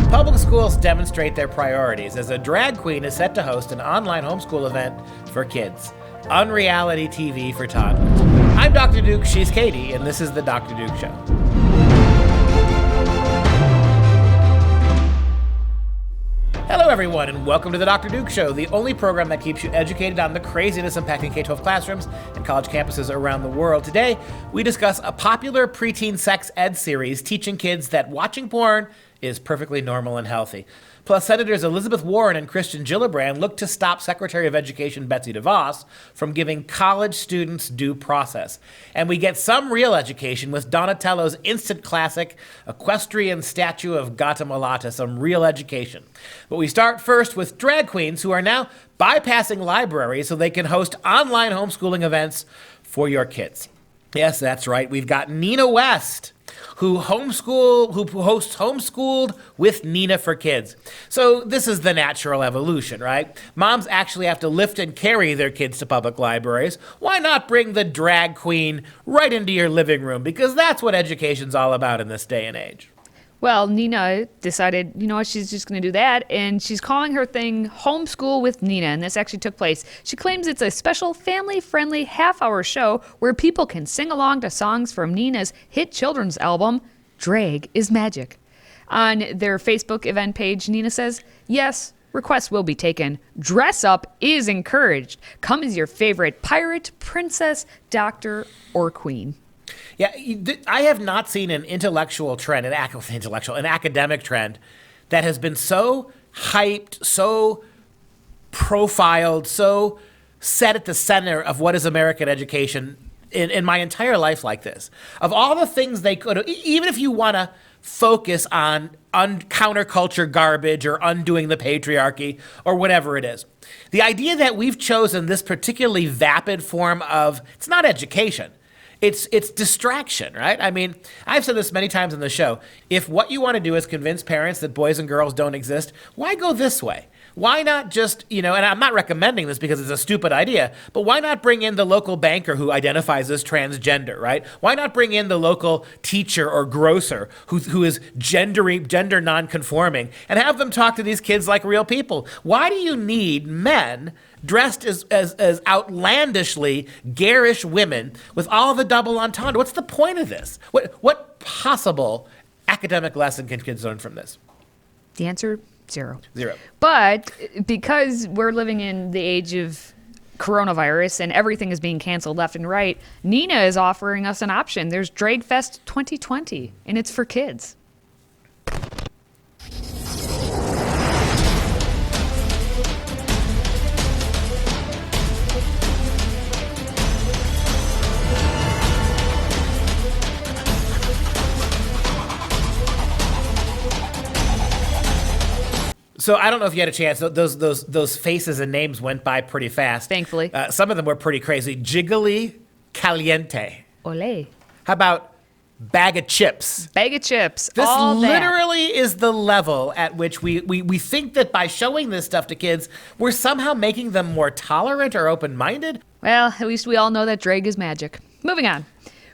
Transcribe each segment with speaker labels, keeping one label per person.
Speaker 1: Public schools demonstrate their priorities as a drag queen is set to host an online homeschool event for kids. Unreality TV for toddlers. I'm Dr. Duke, she's Katie, and this is the Dr. Duke Show. Hello, everyone, and welcome to the Dr. Duke Show, the only program that keeps you educated on the craziness impacting K-12 classrooms and college campuses around the world. Today, we discuss a popular preteen sex ed series teaching kids that watching porn is perfectly normal and healthy. Plus, Senators Elizabeth Warren and Christian Gillibrand look to stop Secretary of Education Betsy DeVos from giving college students due process. And we get some real education with Donatello's instant classic equestrian statue of Gattamelata, some real education. But we start first with drag queens who are now bypassing libraries so they can host online homeschooling events for your kids. Yes, that's right. We've got Nina West, who hosts Homeschooled with Nina for Kids. So this is the natural evolution, right? Moms actually have to lift and carry their kids to public libraries. Why not bring the drag queen right into your living room? Because that's what education's all about in this day and age.
Speaker 2: Well, Nina decided, she's just going to do that, and she's calling her thing Homeschool with Nina, and this actually took place. She claims it's a special family-friendly half-hour show where people can sing along to songs from Nina's hit children's album, Drag is Magic. On their Facebook event page, Nina says, "Yes, requests will be taken. Dress up is encouraged. Come as your favorite pirate, princess, doctor, or queen."
Speaker 1: Yeah, I have not seen an intellectual trend, an academic trend that has been so hyped, so profiled, so set at the center of what is American education in my entire life like this. Of all the things they could, even if you want to focus on counterculture garbage or undoing the patriarchy or whatever it is, the idea that we've chosen this particularly vapid form of, it's not education. It's distraction, right? I mean, I've said this many times on the show. If what you want to do is convince parents that boys and girls don't exist, why go this way? Why not just, and I'm not recommending this because it's a stupid idea, but why not bring in the local banker who identifies as transgender, right? Why not bring in the local teacher or grocer who is gender non-conforming and have them talk to these kids like real people? Why do you need men dressed as outlandishly garish women with all the double entendre? What's the point of this? What possible academic lesson can kids learn from this?
Speaker 2: The answer, zero.
Speaker 1: But
Speaker 2: because we're living in the age of coronavirus and everything is being canceled left and right, Nina is offering us an option. There's DragFest 2020, and it's for kids.
Speaker 1: So I don't know if you had a chance. Those faces and names went by pretty fast.
Speaker 2: Thankfully.
Speaker 1: Some of them were pretty crazy. Jiggly Caliente.
Speaker 2: Ole.
Speaker 1: How about Bag of Chips?
Speaker 2: Bag of Chips.
Speaker 1: This
Speaker 2: all
Speaker 1: literally is the level at which we think that by showing this stuff to kids, we're somehow making them more tolerant or open-minded.
Speaker 2: Well, at least we all know that drag is magic. Moving on.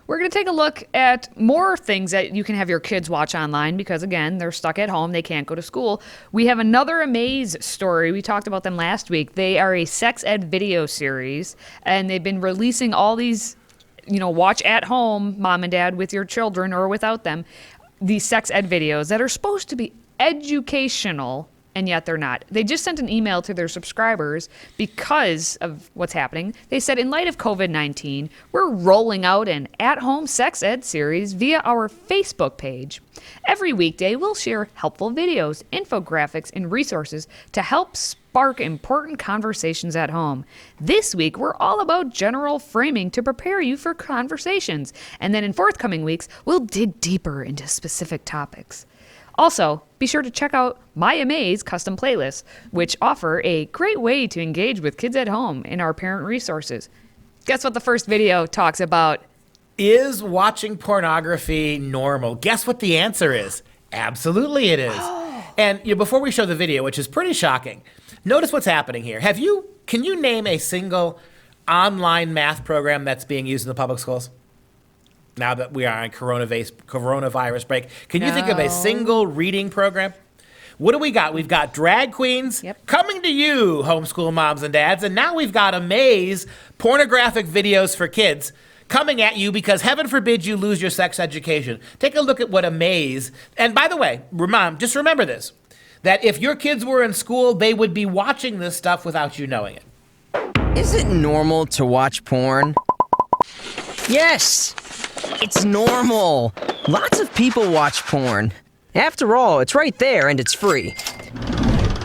Speaker 2: We're going to take a look at more things that you can have your kids watch online because, again, they're stuck at home. They can't go to school. We have another Amaze story. We talked about them last week. They are a sex ed video series, and they've been releasing all these, watch at home, mom and dad, with your children or without them, these sex ed videos that are supposed to be educational, and yet they're not. They just sent an email to their subscribers because of what's happening. They said, in light of COVID-19, we're rolling out an at-home sex ed series via our Facebook page. Every weekday, we'll share helpful videos, infographics, and resources to help spark important conversations at home. This week, we're all about general framing to prepare you for conversations. And then in forthcoming weeks, we'll dig deeper into specific topics. Also, be sure to check out My Amaze custom playlists, which offer a great way to engage with kids at home in our parent resources. Guess what the first video talks about?
Speaker 1: Is watching pornography normal? Guess what the answer is? Absolutely it is. And before we show the video, which is pretty shocking, notice what's happening here. Can you name a single online math program that's being used in the public schools? now that we are on coronavirus break. Can you think of a single reading program? What do we got? We've got drag queens coming to you, homeschool moms and dads. And now we've got Amaze pornographic videos for kids coming at you because heaven forbid you lose your sex education. Take a look at what Amaze, and by the way, Mom, just remember this, that if your kids were in school, they would be watching this stuff without you knowing it.
Speaker 3: Is it normal to watch porn? Yes, it's normal. Lots of people watch porn. After all, it's right there and it's free.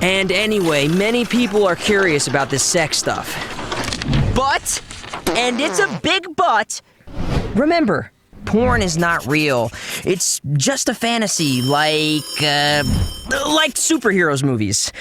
Speaker 3: And anyway, many people are curious about this sex stuff. But, and it's a big but, remember, porn is not real. It's just a fantasy, like superheroes movies.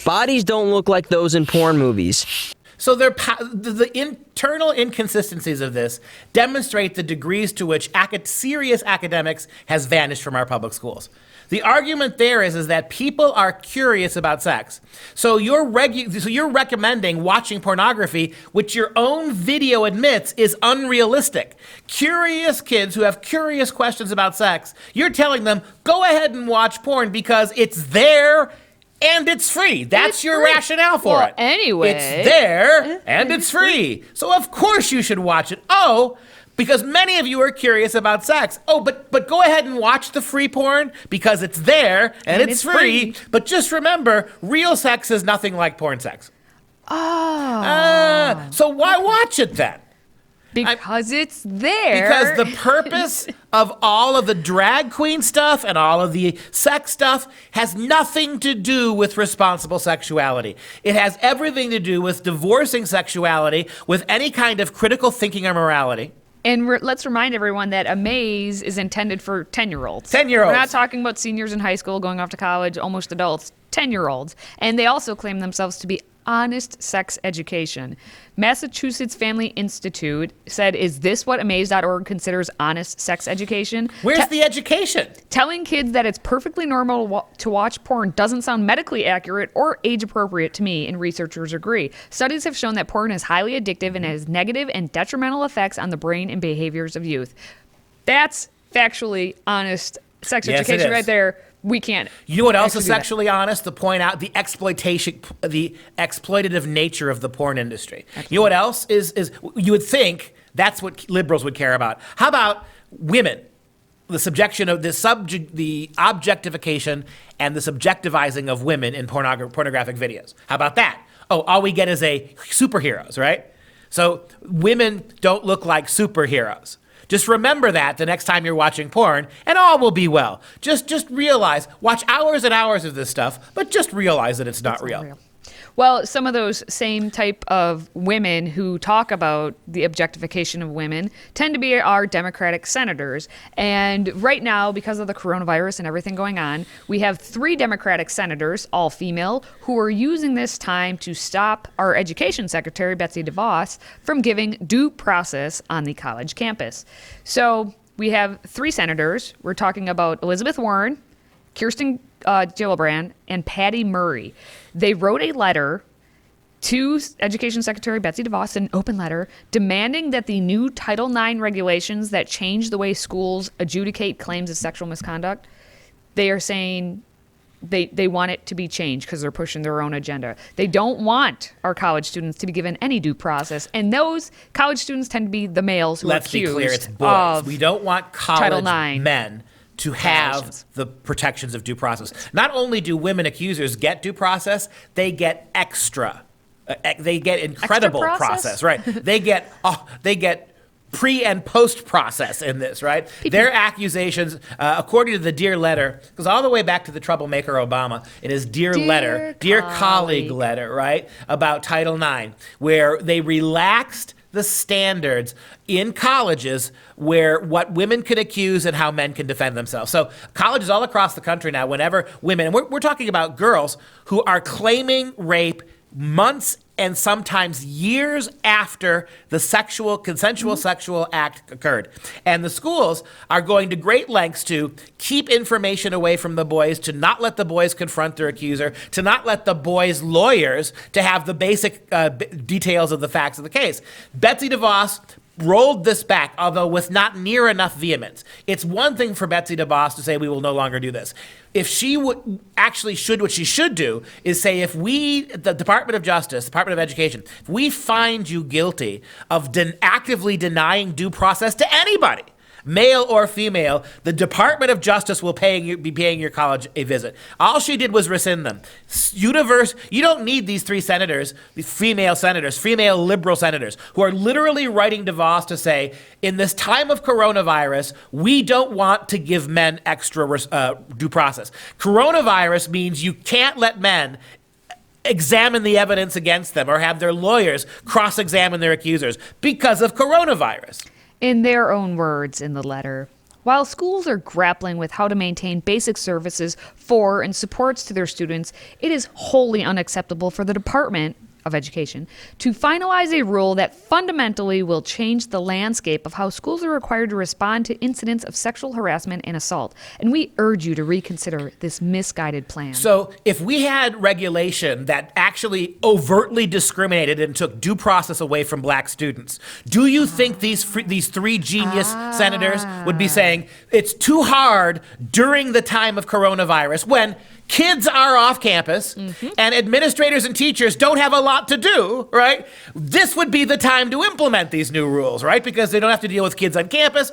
Speaker 3: Bodies don't look like those in porn movies.
Speaker 1: So the internal inconsistencies of this demonstrate the degrees to which serious academics has vanished from our public schools. The argument there is that people are curious about sex. So you're recommending watching pornography, which your own video admits is unrealistic. Curious kids who have curious questions about sex, you're telling them, go ahead and watch porn because it's there and it's free. That's your rationale for it.
Speaker 2: Anyway.
Speaker 1: It's there and it's free. So of course you should watch it. Oh, because many of you are curious about sex. Oh, but go ahead and watch the free porn because it's there and it's free. But just remember, real sex is nothing like porn sex. So why watch it then?
Speaker 2: Because it's there.
Speaker 1: Because the purpose of all of the drag queen stuff and all of the sex stuff has nothing to do with responsible sexuality. It has everything to do with divorcing sexuality with any kind of critical thinking or morality.
Speaker 2: And let's remind everyone that Amaze is intended for 10-year-olds.
Speaker 1: 10-year-olds.
Speaker 2: We're not talking about seniors in high school going off to college, almost adults. 10-year-olds. And they also claim themselves to be honest sex education. Massachusetts Family Institute said, is this what Amaze.org considers honest sex education?
Speaker 1: Where's the education?
Speaker 2: Telling kids that it's perfectly normal to watch porn doesn't sound medically accurate or age appropriate to me, and researchers agree. Studies have shown that porn is highly addictive and has negative and detrimental effects on the brain and behaviors of youth. That's factually honest sex education right there. We can't.
Speaker 1: You know what else is sexually honest? To point out the exploitative nature of the porn industry. Absolutely. You know what else is you would think that's what liberals would care about. How about women? The subjection of the objectification and the subjectivizing of women in pornographic videos. How about that? Oh, all we get is superheroes, right? So women don't look like superheroes. Just remember that the next time you're watching porn, and all will be well. Just realize, watch hours and hours of this stuff, but just realize that it's not real.
Speaker 2: Well, some of those same type of women who talk about the objectification of women tend to be our Democratic senators. And right now, because of the coronavirus and everything going on, we have 3 Democratic senators, all female, who are using this time to stop our Education Secretary, Betsy DeVos, from giving due process on the college campus. So we have 3 senators. We're talking about Elizabeth Warren, Kirsten Gillibrand, and Patty Murray. They wrote a letter to Education Secretary Betsy DeVos, an open letter, demanding that the new Title IX regulations that change the way schools adjudicate claims of sexual misconduct, they are saying they want it to be changed because they're pushing their own agenda. They don't want our college students to be given any due process. And those college students tend to be the males who are accused.
Speaker 1: Let's be clear, it's boys. We don't want college men to have the protections of due process. Not only do women accusers get due process, they get extra. They get incredible process, right? They get pre and post process in this, right? Their accusations, according to the Dear Letter, goes all the way back to the troublemaker Obama. It is Dear Colleague letter, right? About Title IX, where they relaxed the standards in colleges where what women could accuse and how men can defend themselves. So colleges all across the country now, whenever women, and we're talking about girls who are claiming rape months and sometimes years after the consensual sexual act occurred. And the schools are going to great lengths to keep information away from the boys, to not let the boys confront their accuser, to not let the boys' lawyers to have the basic details of the facts of the case. Betsy DeVos rolled this back, although with not near enough vehemence. It's one thing for Betsy DeVos to say we will no longer do this. If she would actually what she should do is say, if the Department of Justice, Department of Education, if we find you guilty of actively denying due process to anybody, male or female, the Department of Justice will be paying your college a visit. All she did was rescind them. You don't need these three senators, these female liberal senators, who are literally writing DeVos to say, in this time of coronavirus, we don't want to give men extra due process. Coronavirus means you can't let men examine the evidence against them or have their lawyers cross-examine their accusers because of coronavirus.
Speaker 2: In their own words in the letter, while schools are grappling with how to maintain basic services for and supports to their students, it is wholly unacceptable for the Department of Education to finalize a rule that fundamentally will change the landscape of how schools are required to respond to incidents of sexual harassment and assault. And we urge you to reconsider this misguided plan.
Speaker 1: So if we had regulation that actually overtly discriminated and took due process away from black students, do you think these three genius senators would be saying it's too hard during the time of coronavirus when kids are off campus and administrators and teachers don't have a lot to do, right? This would be the time to implement these new rules, right? Because they don't have to deal with kids on campus.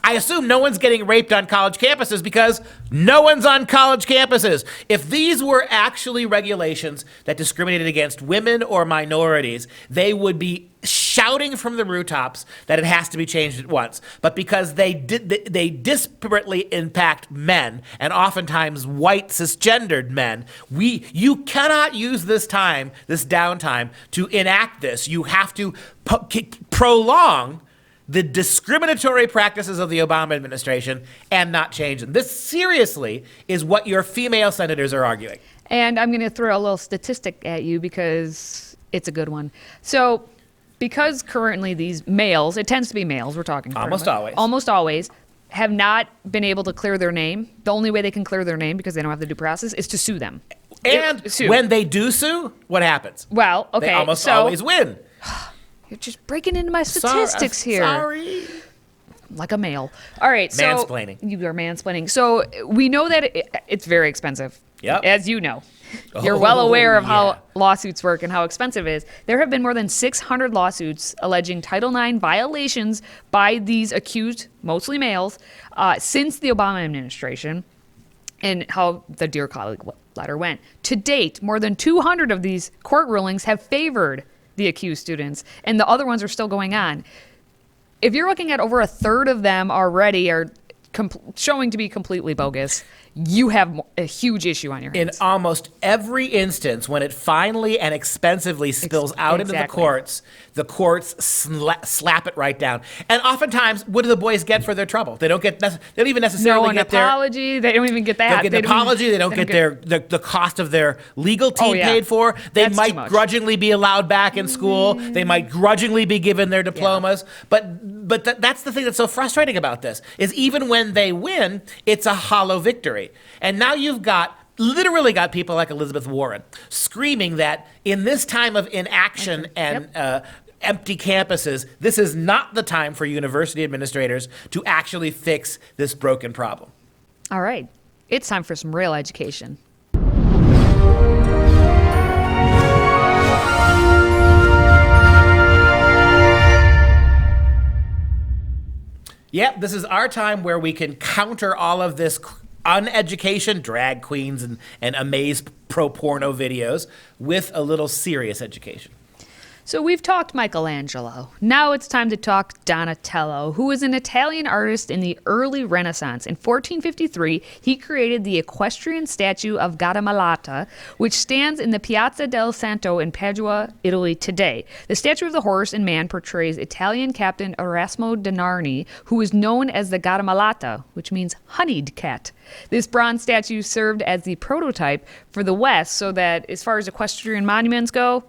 Speaker 1: I assume no one's getting raped on college campuses because no one's on college campuses. If these were actually regulations that discriminated against women or minorities, they would be shouting from the rooftops that it has to be changed at once. But because they disparately impact men, and oftentimes white cisgendered men, you cannot use this downtime to enact this. You have to prolong the discriminatory practices of the Obama administration and not change them. This seriously is what your female senators are arguing.
Speaker 2: And I'm going to throw a little statistic at you because it's a good one. So because currently these males, it tends to be males we're talking about. Almost always, have not been able to clear their name. The only way they can clear their name because they don't have the due process is to sue them.
Speaker 1: And when they do sue, what happens?
Speaker 2: Well, okay.
Speaker 1: They almost always win.
Speaker 2: You're just breaking into my statistics here.
Speaker 1: Sorry.
Speaker 2: Like a male. All right. So
Speaker 1: mansplaining.
Speaker 2: You are mansplaining. So we know that it's very expensive.
Speaker 1: Yep.
Speaker 2: As you know. You're well aware of how lawsuits work and how expensive it is. There have been more than 600 lawsuits alleging Title IX violations by these accused, mostly males, since the Obama administration, and how the Dear Colleague letter went. To date, more than 200 of these court rulings have favored the accused students, and the other ones are still going on. If you're looking at over a third of them already are showing to be completely bogus, you have a huge issue on your hands.
Speaker 1: In almost every instance, when it finally and expensively spills out into the courts slap it right down. And oftentimes, what do the boys get for their trouble? They don't even necessarily get their
Speaker 2: apology. They don't even get that.
Speaker 1: They don't get an apology. They don't get the cost of their legal team paid for. They might grudgingly be allowed back in school. They might grudgingly be given their diplomas. But that's the thing that's so frustrating about this, is even when they win, it's a hollow victory. And now you've literally got people like Elizabeth Warren screaming that in this time of inaction and empty campuses, this is not the time for university administrators to actually fix this broken problem.
Speaker 2: All right. It's time for some real education.
Speaker 1: Yep, this is our time where we can counter all of this uneducation, drag queens and amaze pro-porno videos with a little serious education.
Speaker 2: So we've talked Michelangelo. Now it's time to talk Donatello, who was an Italian artist in the early Renaissance. In 1453, he created the equestrian statue of Gattamelata, which stands in the Piazza del Santo in Padua, Italy today. The statue of the horse and man portrays Italian captain Erasmo da Narni, who is known as the Gattamelata, which means honeyed cat. This bronze statue served as the prototype for the West, so that as far as equestrian monuments go,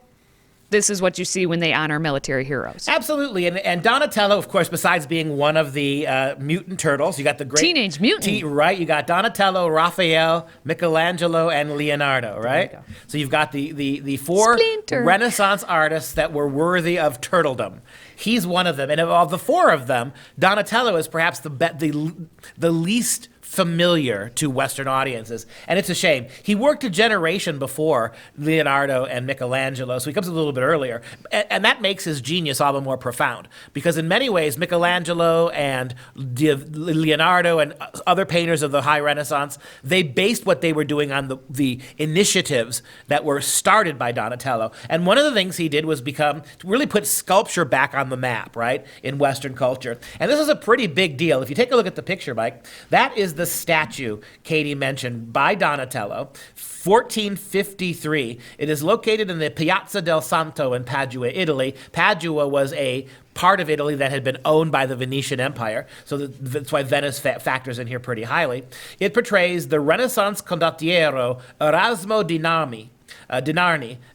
Speaker 2: this is what you see when they honor military heroes.
Speaker 1: Absolutely. And Donatello, of course, besides being one of the mutant turtles, you got the great...
Speaker 2: Teenage Mutant.
Speaker 1: Right. You got Donatello, Raphael, Michelangelo, and Leonardo, right? So you've got the four
Speaker 2: Splinter.
Speaker 1: Renaissance artists that were worthy of turtledom. He's one of them. And of the four of them, Donatello is perhaps the least familiar to Western audiences. And it's a shame. He worked a generation before Leonardo and Michelangelo, so he comes a little bit earlier. And that makes his genius all the more profound, because in many ways, Michelangelo and Leonardo and other painters of the High Renaissance, they based what they were doing on the initiatives that were started by Donatello. And one of the things he did was to really put sculpture back on the map, right, in Western culture. And this is a pretty big deal. If you take a look at the picture, Mike, that is the statue Katie mentioned by Donatello, 1453. It is located in the Piazza del Santo in Padua, Italy. Padua was a part of Italy that had been owned by the Venetian Empire, so that's why Venice factors in here pretty highly. It portrays the Renaissance condottiero Erasmo Dinarni,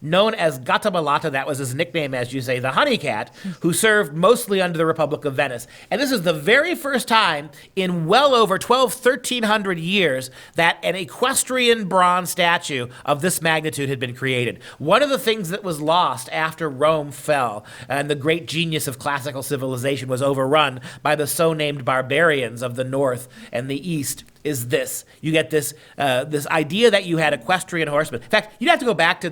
Speaker 1: known as Gattamelata, that was his nickname, as you say, the honey cat, who served mostly under the Republic of Venice. And this is the very first time in well over 1300 years that an equestrian bronze statue of this magnitude had been created. One of the things that was lost after Rome fell and the great genius of classical civilization was overrun by the so-named barbarians of the north and the east is this. You get this idea that you had equestrian horsemen. In fact, you'd have to go back to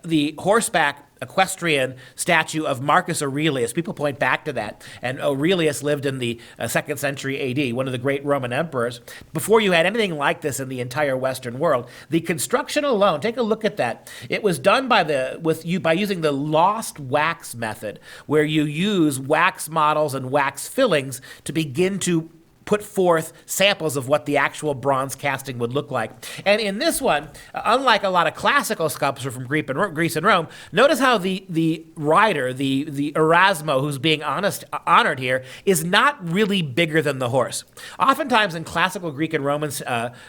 Speaker 1: the horseback equestrian statue of Marcus Aurelius. People point back to that. And Aurelius lived in the 2nd century AD, one of the great Roman emperors. Before you had anything like this in the entire Western world, the construction alone, take a look at that. It was done by using the lost wax method, where you use wax models and wax fillings to begin to put forth samples of what the actual bronze casting would look like. And in this one, unlike a lot of classical sculpture from Greece and Rome, notice how the rider, the Erasmo, who's being honored here, is not really bigger than the horse. Oftentimes in classical Greek and Roman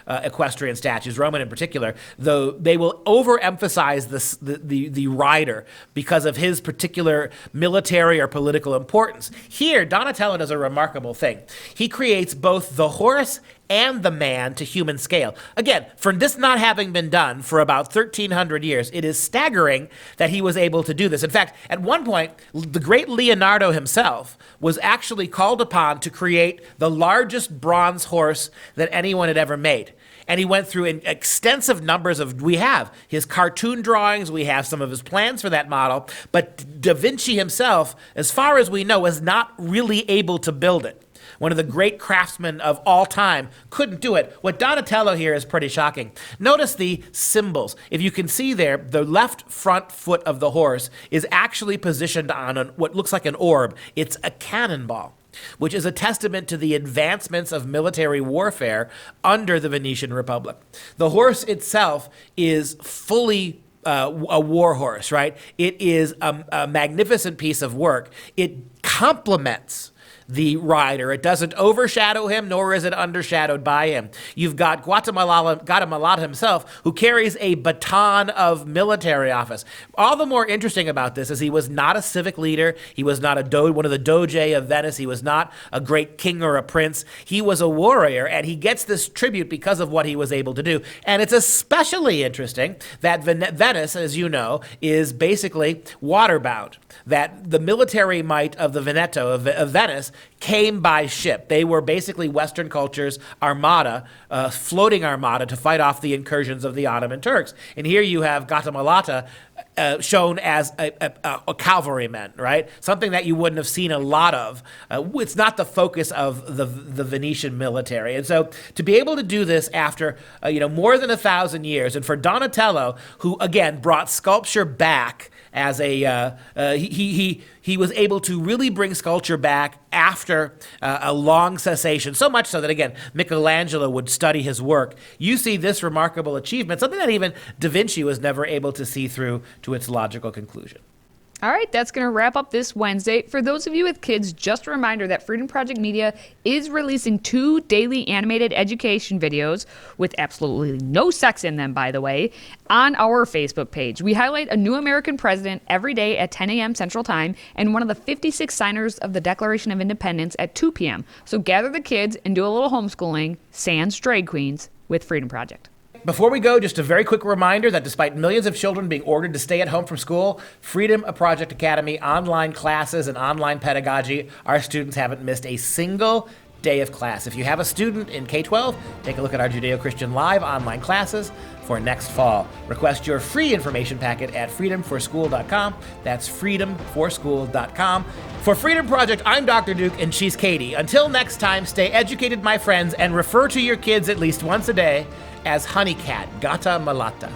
Speaker 1: equestrian statues, Roman in particular, though they will overemphasize the rider because of his particular military or political importance. Here, Donatello does a remarkable thing. He creates both the horse and the man to human scale. Again, for this not having been done for about 1,300 years, it is staggering that he was able to do this. In fact, at one point, the great Leonardo himself was actually called upon to create the largest bronze horse that anyone had ever made. And he went through extensive numbers we have his cartoon drawings, we have some of his plans for that model, but Da Vinci himself, as far as we know, was not really able to build it. One of the great craftsmen of all time couldn't do it. What Donatello here is pretty shocking. Notice the symbols. If you can see there, the left front foot of the horse is actually positioned on what looks like an orb. It's a cannonball, which is a testament to the advancements of military warfare under the Venetian Republic. The horse itself is fully a war horse, right? It is a magnificent piece of work. It complements the rider. It doesn't overshadow him, nor is it undershadowed by him. You've got Guatemala himself, who carries a baton of military office. All the more interesting about this is he was not a civic leader. He was not one of the doge of Venice. He was not a great king or a prince. He was a warrior, and he gets this tribute because of what he was able to do. And it's especially interesting that Venice, as you know, is basically waterbound. That the military might of the Veneto, of Venice, came by ship. They were basically Western culture's armada, floating armada to fight off the incursions of the Ottoman Turks. And here you have Gattamelata shown as a cavalryman, right? Something that you wouldn't have seen a lot of. It's not the focus of the Venetian military. And so to be able to do this after more than 1,000 years, and for Donatello, who again brought sculpture back as he was able to really bring sculpture back after a long cessation, so much so that, again, Michelangelo would study his work. You see this remarkable achievement, something that even Da Vinci was never able to see through to its logical conclusion.
Speaker 2: All right, that's going to wrap up this Wednesday. For those of you with kids, just a reminder that Freedom Project Media is releasing 2 daily animated education videos with absolutely no sex in them, by the way, on our Facebook page. We highlight a new American president every day at 10 a.m. Central Time and one of the 56 signers of the Declaration of Independence at 2 p.m. So gather the kids and do a little homeschooling, sans drag queens, with Freedom Project.
Speaker 1: Before we go, just a very quick reminder that despite millions of children being ordered to stay at home from school, Freedom Project Academy online classes and online pedagogy, our students haven't missed a single day of class. If you have a student in K-12, take a look at our Judeo-Christian Live online classes for next fall. Request your free information packet at freedomforschool.com. That's freedomforschool.com. For Freedom Project, I'm Dr. Duke and she's Katie. Until next time, stay educated, my friends, and refer to your kids at least once a day as Honeycat, Gata Malata.